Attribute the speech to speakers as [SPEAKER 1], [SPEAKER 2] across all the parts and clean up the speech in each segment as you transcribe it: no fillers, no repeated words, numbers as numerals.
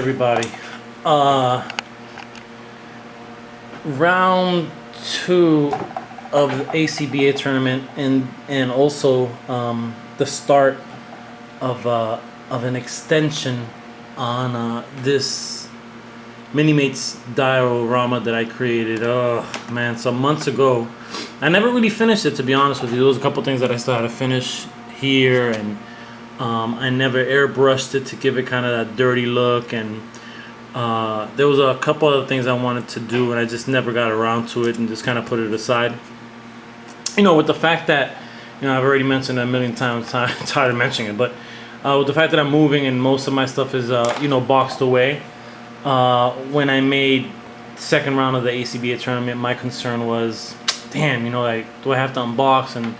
[SPEAKER 1] everybody. Round 2 of the ACBA tournament, and also the start of an extension on this Minimates diorama that I created. Oh man, some months ago. I never really finished it, to be honest with you. There was a couple things that I still had to finish here, and I never airbrushed it to give it kind of that dirty look, and there was a couple other things I wanted to do, and I just never got around to it, and just kind of put it aside. You know, with the fact that, you know, I've already mentioned it a million times, tired of mentioning it, but with the fact that I'm moving and most of my stuff is, you know, boxed away. When I made second round of the ACBA tournament, my concern was, damn, you know, like, do I have to unbox? And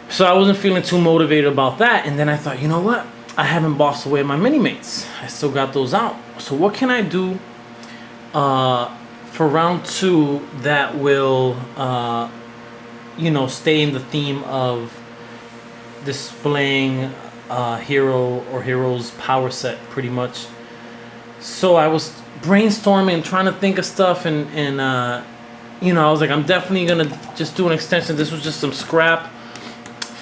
[SPEAKER 1] so I wasn't feeling too motivated about that. And then I thought, you know what? I haven't boxed away my Minimates. I still got those out. So what can I do for round 2 that will, you know, stay in the theme of displaying hero or hero's power set, pretty much. So I was brainstorming and trying to think of stuff, and you know, I was like, I'm definitely gonna just do an extension. This was just some scrap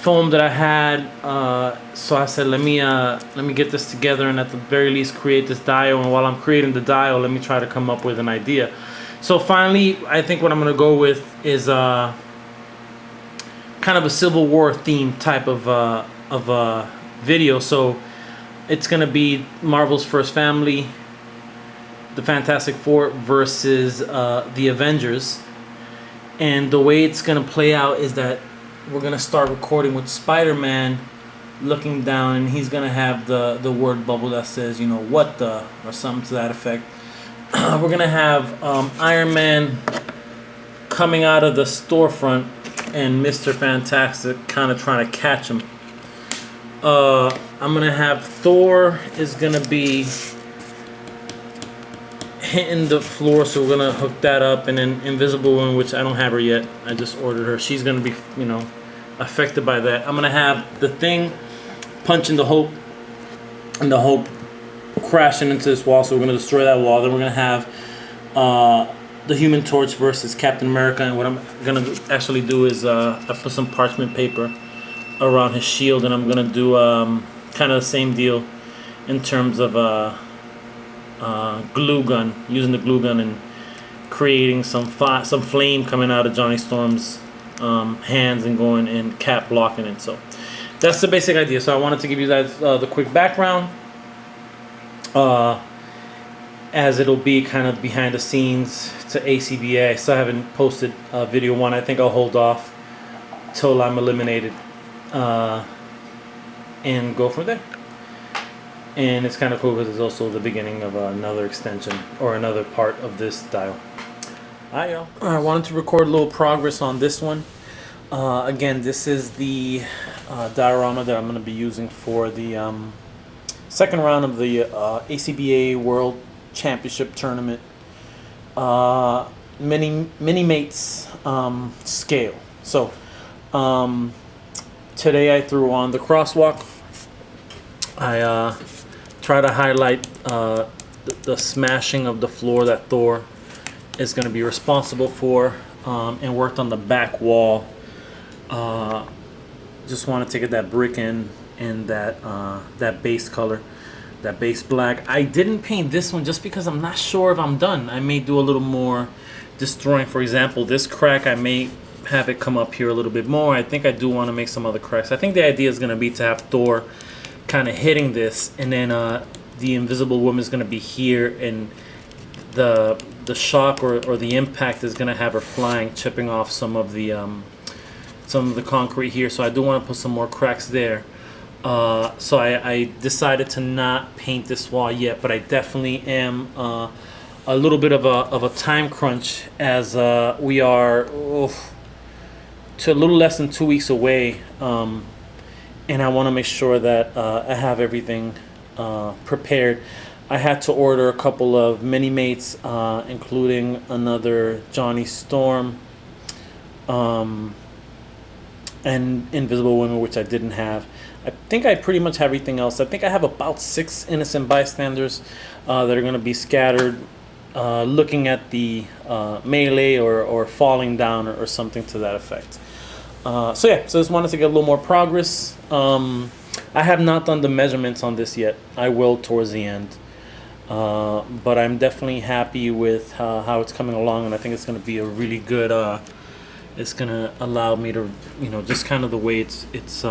[SPEAKER 1] foam that I had, so I said, let me get this together, and at the very least create this dial. And while I'm creating the dial, let me try to come up with an idea. So finally, I think what I'm gonna go with is kind of a Civil War theme type of video. So it's gonna be Marvel's First Family, the Fantastic Four versus the Avengers. And the way it's gonna play out is that we're gonna start recording with Spider-Man looking down, and he's gonna have the word bubble that says, you know, what the, or something to that effect. We're gonna have Iron Man coming out of the storefront and Mr. Fantastic kind of trying to catch him. I'm gonna have Thor is gonna be hitting the floor, so we're gonna hook that up, and then Invisible Woman, which I don't have her yet, I just ordered her, she's gonna be, you know, affected by that. I'm gonna have the Thing punching the Hope, and the Hope crashing into this wall, so we're gonna destroy that wall. Then we're gonna have the Human Torch versus Captain America, and what I'm gonna actually do is I put some parchment paper around his shield, and I'm gonna do kind of the same deal in terms of glue gun, using the glue gun and creating some flame coming out of Johnny Storm's hands and going and Cap blocking it. So that's the basic idea. So I wanted to give you guys the quick background, as it'll be kind of behind the scenes to ACBA. I still haven't posted video 1. I think I'll hold off till I'm eliminated and go from there. And it's kind of cool because it's also the beginning of another extension or another part of this dial. Alright, y'all. I wanted to record a little progress on this one. Again, this is the diorama that I'm going to be using for the second round of the ACBA World Championship Tournament. Minimates scale. So today I threw on the crosswalk. I try to highlight the smashing of the floor that Thor is going to be responsible for, and worked on the back wall. Just want to take that brick in that base color, that base black. I didn't paint this one just because I'm not sure if I'm done. I may do a little more destroying. For example, this crack, I may have it come up here a little bit more. I think I do want to make some other cracks. I think the idea is going to be to have Thor kind of hitting this, and then the Invisible Woman is going to be here, and the shock or the impact is going to have her flying, chipping off some of the concrete here. So I do want to put some more cracks there. So I decided to not paint this wall yet, but I definitely am a little bit of a time crunch, as we are to a little less than 2 weeks away. And I want to make sure that I have everything prepared. I had to order a couple of Minimates, including another Johnny Storm and Invisible Women, which I didn't have. I think I pretty much have everything else. I think I have about 6 innocent bystanders that are going to be scattered, looking at the melee or falling down or something to that effect. So yeah, so just wanted to get a little more progress. I have not done the measurements on this yet. I will towards the end. But I'm definitely happy with how it's coming along, and I think it's going to be a really good. It's going to allow me to, just kind of the way it's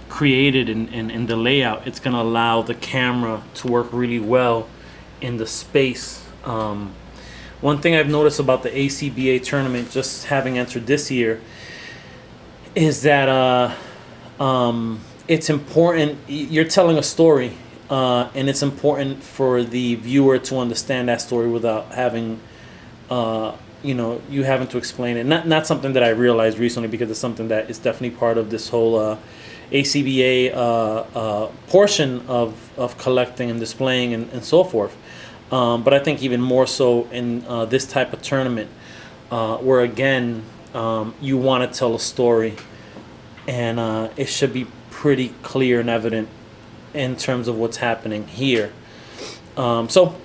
[SPEAKER 1] created and the layout. It's going to allow the camera to work really well in the space. One thing I've noticed about the ACBA tournament, just having entered this year, is that it's important. You're telling a story. And it's important for the viewer to understand that story without having, you having to explain it. Not something that I realized recently, because it's something that is definitely part of this whole ACBA portion of collecting and displaying and so forth. But I think even more so in this type of tournament, where again, you want to tell a story, and it should be pretty clear and evident in terms of what's happening here. So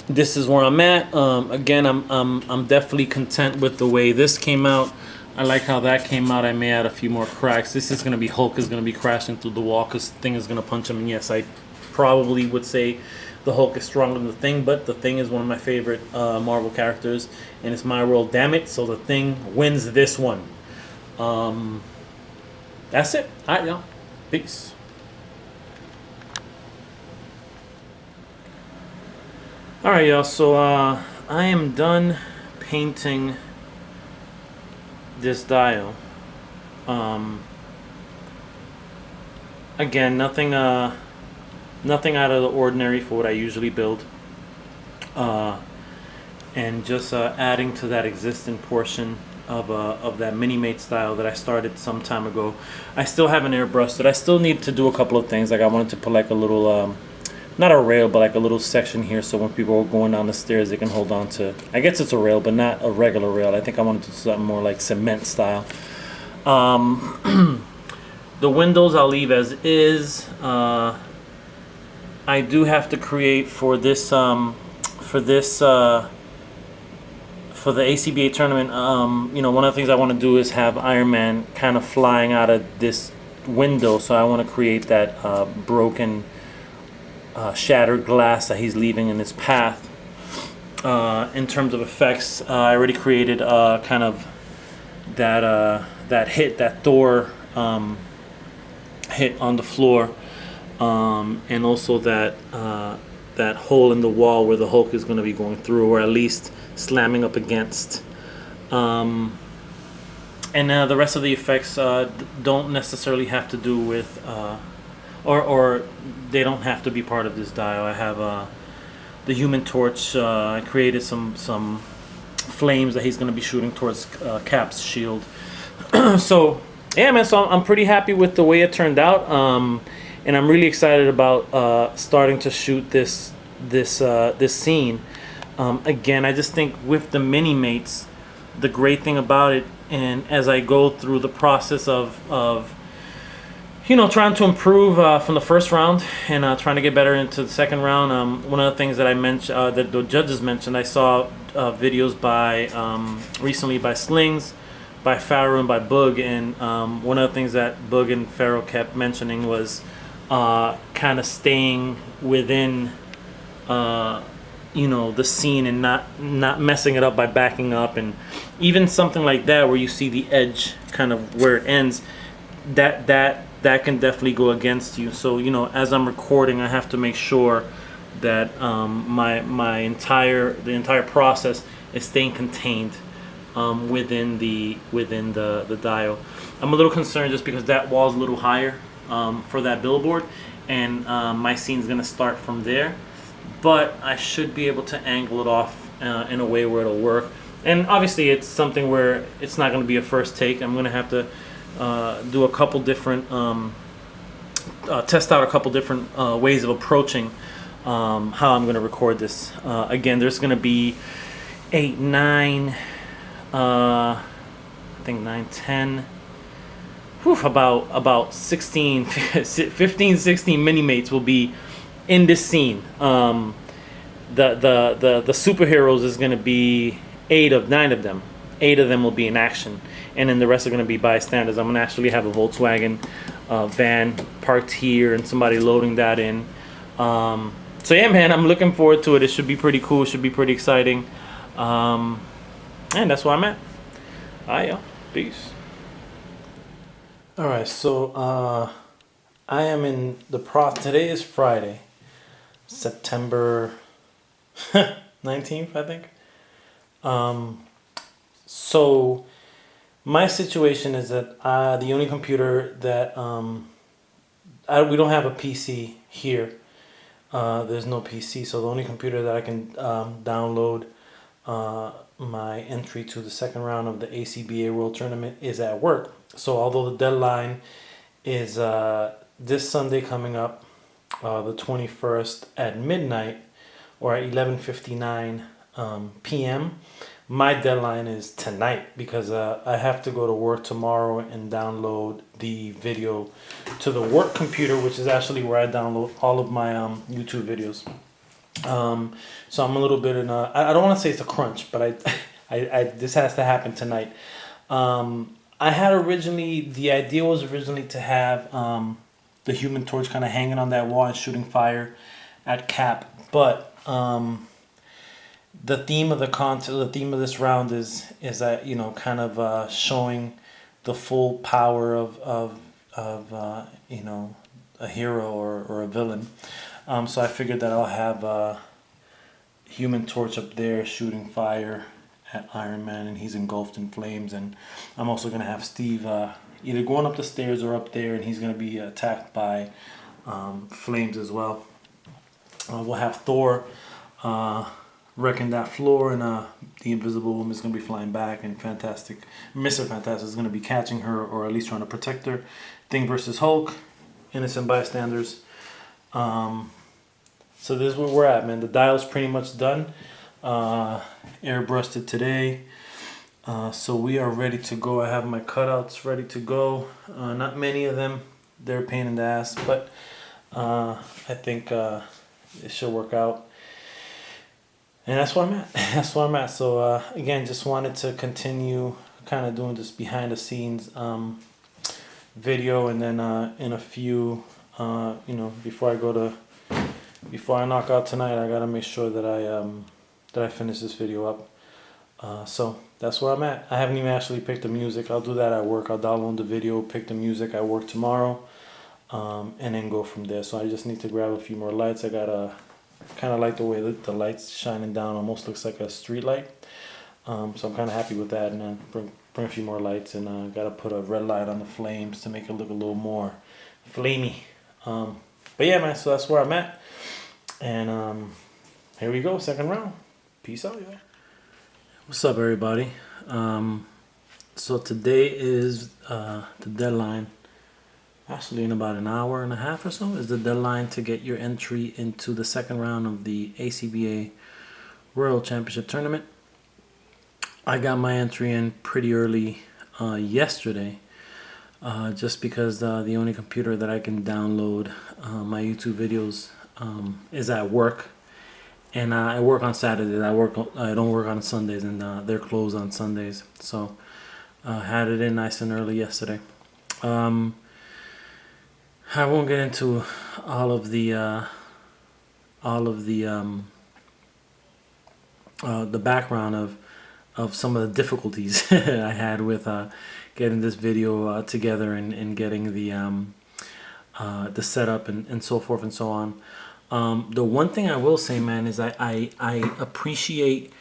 [SPEAKER 1] this is where I'm at. Again, I'm definitely content with the way this came out. I like how that came out. I may add a few more cracks. This is going to be Hulk is going to be crashing through the wall because the Thing is going to punch him. And yes, I probably would say the Hulk is stronger than the Thing, but the Thing is one of my favorite Marvel characters, and it's my world, damn it. So the Thing wins this one. That's it. All right, y'all. Peace. Alright, y'all, so I am done painting this dial. Again, nothing out of the ordinary for what I usually build. And just adding to that existing portion of that Minimates style that I started some time ago. I still haven't airbrushed it. I still need to do a couple of things. Like I wanted to put like a little not a rail, but like a little section here, so when people are going down the stairs, they can hold on to. I guess it's a rail, but not a regular rail. I think I wanted to do something more like cement style. The windows I'll leave as is. I do have to create for the ACBA tournament. One of the things I want to do is have Iron Man kind of flying out of this window. So I want to create that broken. Shattered glass that he's leaving in his path. In terms of effects, I already created kind of that hit, that Thor hit on the floor, and also that hole in the wall where the Hulk is going to be going through, or at least slamming up against. And the rest of the effects don't necessarily have to do with. Or they don't have to be part of this dial. I have the Human Torch. I created some flames that he's going to be shooting towards Cap's shield. So yeah, man. So I'm pretty happy with the way it turned out, and I'm really excited about starting to shoot this scene. Again, I just think with the Minimates, the great thing about it, and as I go through the process of trying to improve from the first round and trying to get better into the second round. One of the things that I mentioned, that the judges mentioned, I saw videos by recently by Slings, by Pharaoh, and by Boog, and one of the things that Boog and Pharaoh kept mentioning was kind of staying within the scene and not messing it up by backing up, and even something like that where you see the edge kind of where it ends, that can definitely go against you. So as I'm recording, I have to make sure that the entire process is staying contained within the dial. I'm a little concerned just because that wall is a little higher for that billboard, and my scene's gonna start from there, but I should be able to angle it off in a way where it'll work. And obviously it's something where it's not going to be a first take. I'm going to have to do a couple different test out a couple different ways of approaching how I'm going to record this. Again, there's going to be 8, 9, I think 9, 10, about 16, 15, 16 Minimates will be in this scene. The superheroes is going to be 9 of them. 8 of them will be in action, and then the rest are going to be bystanders. I'm going to actually have a Volkswagen van parked here and somebody loading that in. So yeah, man, I'm looking forward to it. It should be pretty cool. It should be pretty exciting. And that's where I'm at. All right, y'all. Peace. All right, so I am in the today is Friday, September 19th, I think. So my situation is that the only computer that we don't have a PC here. There's no PC, so the only computer that I can download my entry to the second round of the ACBA World Tournament is at work. So although the deadline is this Sunday coming up, the 21st at midnight or at 11:59 p.m., my deadline is tonight because I have to go to work tomorrow and download the video to the work computer, which is actually where I download all of my YouTube videos. So I'm a little bit in a, I don't want to say it's a crunch, but I this has to happen tonight. I had the idea was originally to have the Human Torch kind of hanging on that wall and shooting fire at Cap, but the theme of the theme of this round is that, kind of showing the full power of a hero or a villain. So I figured that I'll have Human Torch up there shooting fire at Iron Man, and he's engulfed in flames. And I'm also gonna have Steve either going up the stairs or up there, and he's gonna be attacked by flames as well. We'll have Thor wrecking that floor, and the Invisible Woman is gonna be flying back, and Mr. Fantastic is gonna be catching her, or at least trying to protect her. Thing versus Hulk, innocent bystanders. So this is where we're at, man. The dial's pretty much done. Airbrushed it today. So we are ready to go. I have my cutouts ready to go. Not many of them. They're a pain in the ass, but I think it should work out. And that's where I'm at. That's where I'm at. So again, just wanted to continue kind of doing this behind the scenes video, and then in a few, before I knock out tonight, I gotta make sure that I finish this video up. So that's where I'm at. I haven't even actually picked the music. I'll do that at work. I'll download the video, pick the music at work tomorrow, and then go from there. So I just need to grab a few more lights. I gotta kind of like the way the light's shining down. Almost looks like a street light. So I'm kind of happy with that. And then bring a few more lights, and gotta put a red light on the flames to make it look a little more flamey. But yeah, man. So that's where I'm at. And here we go, second round. Peace out, y'all. What's up, everybody? So today is the deadline. Actually, in about an hour and a half or so is the deadline to get your entry into the second round of the ACBA World Championship Tournament. I got my entry in pretty early yesterday, just because the only computer that I can download my YouTube videos is at work, and I work on Saturdays. I don't work on Sundays, and they're closed on Sundays. So had it in nice and early yesterday. I won't get into all of the background of some of the difficulties I had with getting this video together and getting the setup and so forth and so on. The one thing I will say, man, is I appreciate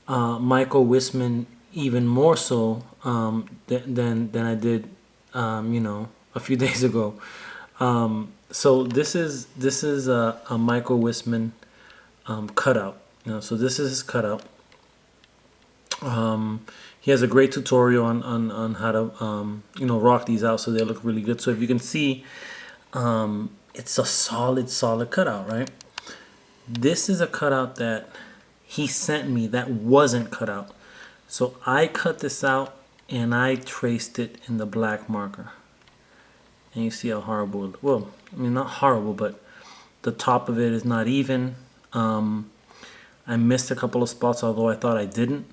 [SPEAKER 1] Michael Wisman even more so than I did a few days ago. So this is a Michael Wisman cutout. So this is his cutout. He has a great tutorial on how to rock these out so they look really good. So if you can see, it's a solid cutout, right? This is a cutout that he sent me that wasn't cut out. So I cut this out and I traced it in the black marker. and you see how horrible, well, I mean, not horrible, but the top of it is not even. I missed a couple of spots, although I thought I didn't.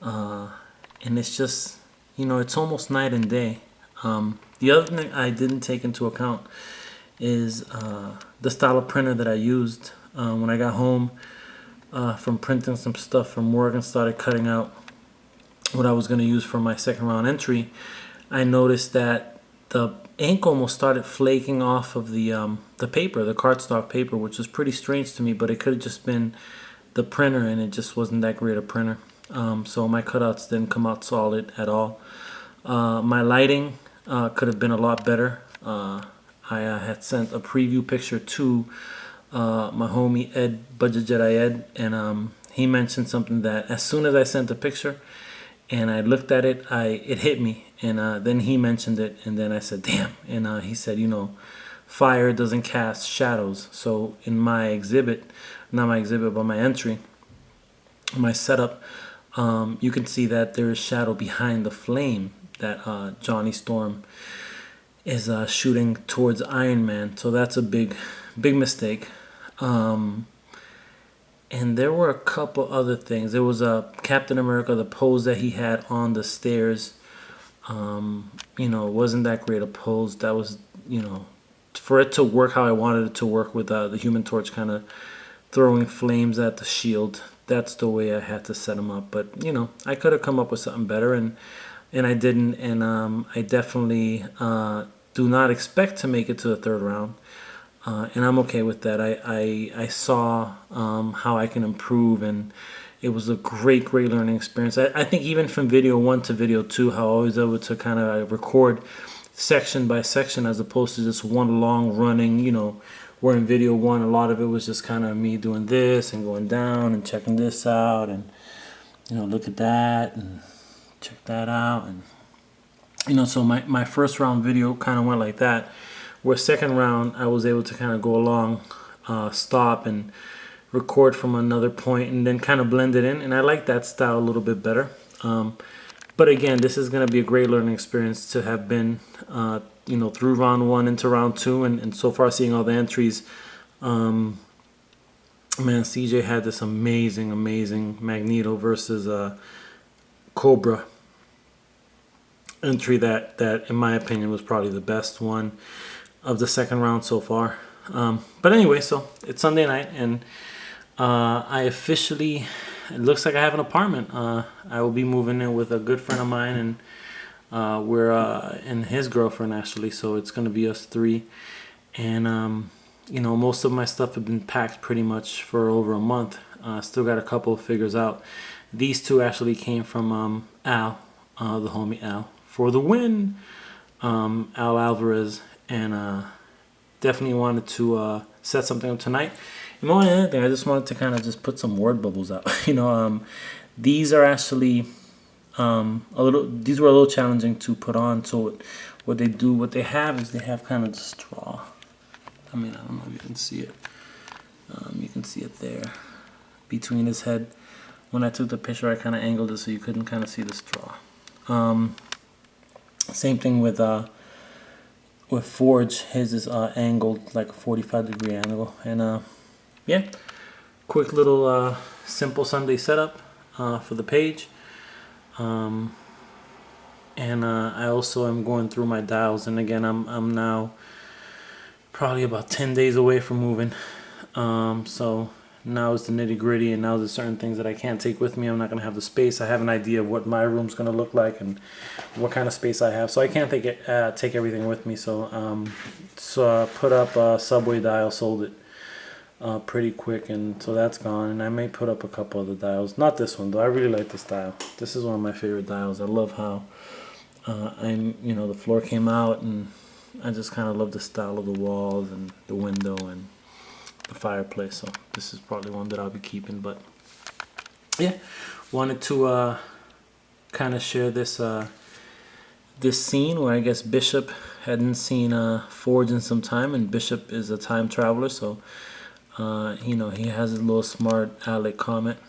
[SPEAKER 1] And it's just, it's almost night and day. The other thing I didn't take into account is the style of printer that I used when I got home from printing some stuff from work and started cutting out what I was going to use for my second round entry. I noticed that the ink almost started flaking off of the paper, the cardstock paper, which was pretty strange to me, but it could have just been the printer, and it just wasn't that great a printer. So my cutouts didn't come out solid at all. My lighting could have been a lot better. I had sent a preview picture to my homie Ed, Budget Jedi Ed, and he mentioned something that as soon as I sent the picture and I looked at it, it hit me, and then he mentioned it, and then I said, damn, and he said, fire doesn't cast shadows. So in my exhibit, not my exhibit, but my entry, my setup, you can see that there is shadow behind the flame that Johnny Storm is shooting towards Iron Man. So that's a big mistake. And there were a couple other things. There was Captain America, the pose that he had on the stairs. It wasn't that great a pose. That was, for it to work how I wanted it to work with the Human Torch kind of throwing flames at the shield. That's the way I had to set him up. But, I could have come up with something better, and I didn't. And I definitely do not expect to make it to the third round. And I'm okay with that. I saw how I can improve, and it was a great learning experience. I think even from video 1 to video 2, how I was able to kind of record section by section as opposed to just one long running, where in video 1 a lot of it was just kind of me doing this and going down and checking this out and, look at that and check that out. And, so my first round video kind of went like that. Where second round, I was able to kind of go along, stop, and record from another point, and then kind of blend it in. And I like that style a little bit better. But again, this is going to be a great learning experience to have been, through round 1 into round 2, and so far seeing all the entries. Man, CJ had this amazing Magneto versus Cobra entry that in my opinion was probably the best one of the second round so far. But anyway, so it's Sunday night, and I officially, it looks like I have an apartment. I will be moving in with a good friend of mine, and we're and his girlfriend actually, so it's going to be us 3. And most of my stuff have been packed pretty much for over a month. Still got a couple of figures out. These 2 actually came from Al, the homie Al, for the win. Al Alvarez. And definitely wanted to set something up tonight. And more than anything, I just wanted to kind of just put some word bubbles out. These are actually these were a little challenging to put on. So what they have is they have kind of the straw. I mean, I don't know if you can see it. You can see it there between his head. When I took the picture, I kind of angled it so you couldn't kind of see the straw. Same thing with Forge. His is angled like a 45-degree angle. And yeah, quick little simple Sunday setup for the page. And I also am going through my dials, and again I'm now probably about 10 days away from moving. So now it's the nitty gritty, and now there's certain things that I can't take with me. I'm not going to have the space. I have an idea of what my room's going to look like and what kind of space I have. So I can't take everything with me. So I put up a Subway dial, sold it pretty quick, and so that's gone. And I may put up a couple other dials. Not this one though. I really like this dial. This is one of my favorite dials. I love how the floor came out, and I just kind of love the style of the walls and the window and the fireplace. So this is probably one that I'll be keeping. But yeah, wanted to kind of share this this scene where I guess Bishop hadn't seen Forge in some time, and Bishop is a time traveler, so he has his little smart aleck comment,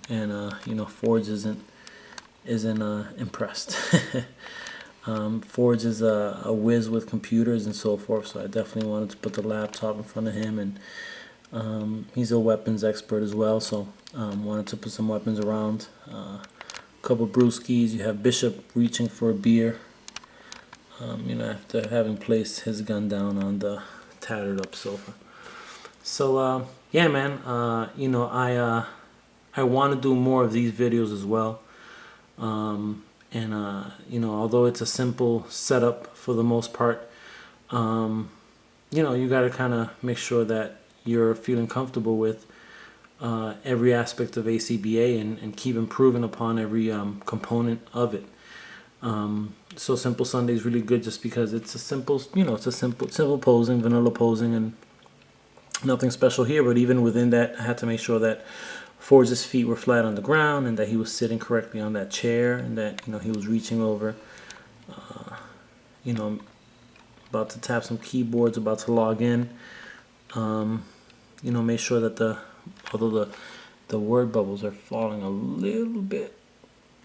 [SPEAKER 1] and Forge isn't impressed. Forge is a whiz with computers and so forth, so I definitely wanted to put the laptop in front of him, and he's a weapons expert as well, so wanted to put some weapons around. A couple brewskis. You have Bishop reaching for a beer, after having placed his gun down on the tattered up sofa. So yeah, man, I want to do more of these videos as well. Although it's a simple setup for the most part, you got to kind of make sure that you're feeling comfortable with every aspect of ACBA and keep improving upon every component of it. So Simple Sunday is really good just because it's a simple, it's a simple posing, vanilla posing, and nothing special here. But even within that, I had to make sure that Forge's feet were flat on the ground and that he was sitting correctly on that chair, and that he was reaching over, about to tap some keyboards, about to log in. Make sure that although the word bubbles are falling a little bit,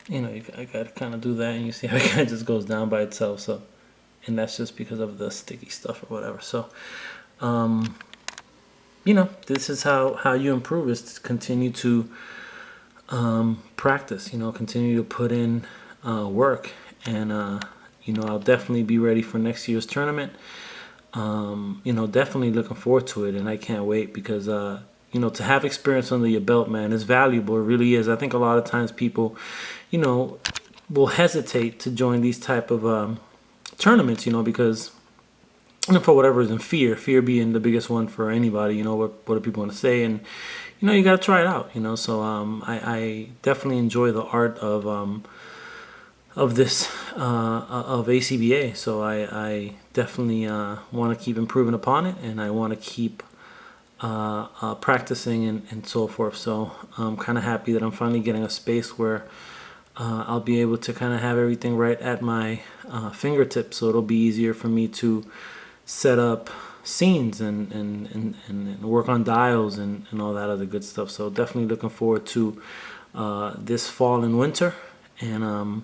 [SPEAKER 1] I gotta kind of do that, and you see how it kind of just goes down by itself. So, and that's just because of the sticky stuff or whatever. So, this is how you improve, is to continue to practice, continue to put in work, and I'll definitely be ready for next year's tournament. Definitely looking forward to it, and I can't wait because to have experience under your belt, man, is valuable. It really is. I think a lot of times people, will hesitate to join these type of tournaments, because for whatever reason, fear being the biggest one for anybody. What do people want to say, and you got to try it out. So I definitely enjoy the art of this of ACBA. So I definitely want to keep improving upon it, and I want to keep practicing and so forth. So I'm kind of happy that I'm finally getting a space where I'll be able to kind of have everything right at my fingertips, so it'll be easier for me to set up scenes and work on dials and all that other good stuff. So definitely looking forward to this fall and winter, and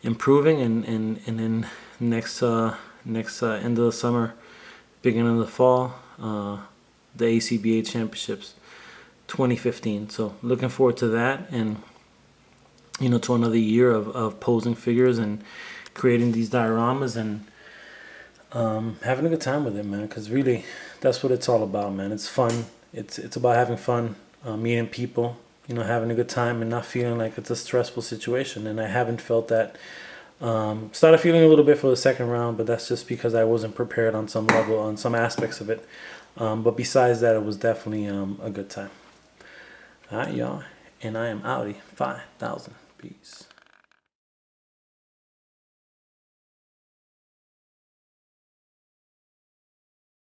[SPEAKER 1] improving, and then next end of the summer, beginning of the fall, the ACBA Championships 2015. So looking forward to that, and to another year of posing figures and creating these dioramas, and having a good time with it, man, because really that's what it's all about, man. It's fun. It's about having fun, meeting people, having a good time, and not feeling like it's a stressful situation. And I haven't felt that. Started feeling a little bit for the second round, but that's just because I wasn't prepared on some level, on some aspects of it. But besides that, it was definitely a good time. All right, y'all, and I am outie. 5,000. Peace.